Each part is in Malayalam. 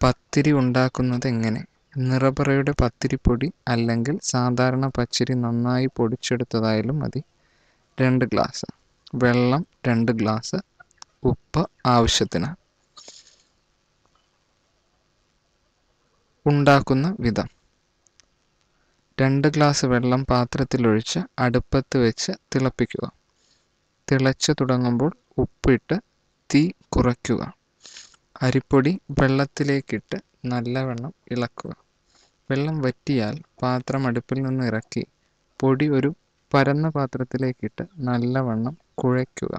പത്തിരി ഉണ്ടാക്കുന്നത് എങ്ങനെ? നിറപറയുടെ പത്തിരിപ്പൊടി അല്ലെങ്കിൽ സാധാരണ പച്ചരി നന്നായി പൊടിച്ചെടുത്തതായാലും മതി. 2 ഗ്ലാസ് വെള്ളം, 2 ഗ്ലാസ് ഉപ്പ് ആവശ്യത്തിന്. ഉണ്ടാക്കുന്ന വിധം: 2 ഗ്ലാസ് വെള്ളം പാത്രത്തിലൊഴിച്ച് അടുപ്പത്ത് വെച്ച് തിളപ്പിക്കുക. തിളച്ചു തുടങ്ങുമ്പോൾ ഉപ്പിട്ട് തീ കുറയ്ക്കുക. അരിപ്പൊടി വെള്ളത്തിലേക്കിട്ട് നല്ലവണ്ണം ഇളക്കുക. വെള്ളം വറ്റിയാൽ പാത്രം അടുപ്പിൽ നിന്ന് ഇറക്കി പൊടി ഒരു പരന്ന പാത്രത്തിലേക്കിട്ട് നല്ലവണ്ണം കുഴയ്ക്കുക.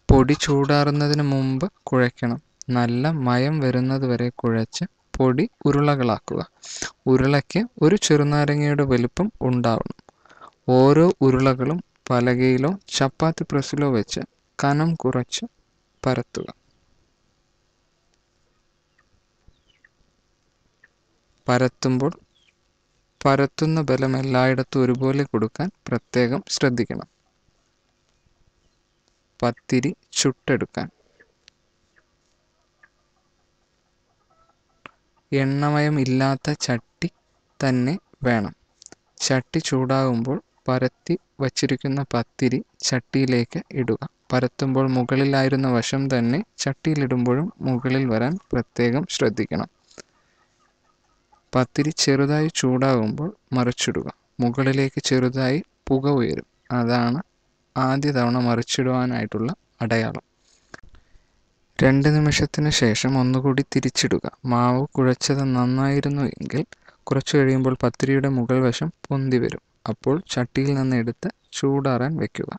പൊടി ചൂടാറുന്നതിന് മുമ്പ് കുഴയ്ക്കണം. നല്ല മയം വരുന്നതുവരെ കുഴച്ച് പൊടി ഉരുളകളാക്കുക. ഉരുളയ്ക്ക് ഒരു ചെറുനാരങ്ങയുടെ വലിപ്പം ഉണ്ടാവണം. ഓരോ ഉരുളകളും പലകയിലോ ചപ്പാത്തി പ്രസ്സിലോ വെച്ച് കനം കുറച്ച് പരത്തുക. പരത്തുമ്പോൾ പരത്തുന്ന ബലം എല്ലായിടത്തും ഒരുപോലെ കൊടുക്കാൻ പ്രത്യേകം ശ്രദ്ധിക്കണം. പത്തിരി ചുട്ടെടുക്കാൻ എണ്ണമയം ഇല്ലാത്ത ചട്ടി തന്നെ വേണം. ചട്ടി ചൂടാകുമ്പോൾ പരത്തി വച്ചിരിക്കുന്ന പത്തിരി ചട്ടിയിലേക്ക് ഇടുക. പരത്തുമ്പോൾ മുകളിലായിരുന്ന വശം തന്നെ ചട്ടിയിലിടുമ്പോഴും മുകളിൽ വരാൻ പ്രത്യേകം ശ്രദ്ധിക്കണം. പത്തിരി ചെറുതായി ചൂടാകുമ്പോൾ മറിച്ചിടുക. മുകളിലേക്ക് ചെറുതായി പുക ഉയരും. അതാണ് ആദ്യ തവണ മറിച്ചിടുവാനായിട്ടുള്ള അടയാളം. 2 നിമിഷത്തിന് ശേഷം ഒന്നുകൂടി തിരിച്ചിടുക. മാവ് കുഴച്ചത് നന്നായിരുന്നു എങ്കിൽ കുറച്ചു കഴിയുമ്പോൾ പത്തിരിയുടെ മുകൾ വശം പൊന്തി വരും. അപ്പോൾ ചട്ടിയിൽ നിന്ന് എടുത്ത് ചൂടാറാൻ വയ്ക്കുക.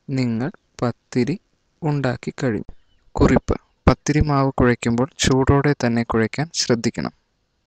നിങ്ങൾ പത്തിരി ഉണ്ടാക്കി കഴിഞ്ഞു. കുറിപ്പ്: പത്തിരി മാവ് കുഴയ്ക്കുമ്പോൾ ചൂടോടെ തന്നെ കുഴയ്ക്കാൻ ശ്രദ്ധിക്കണം.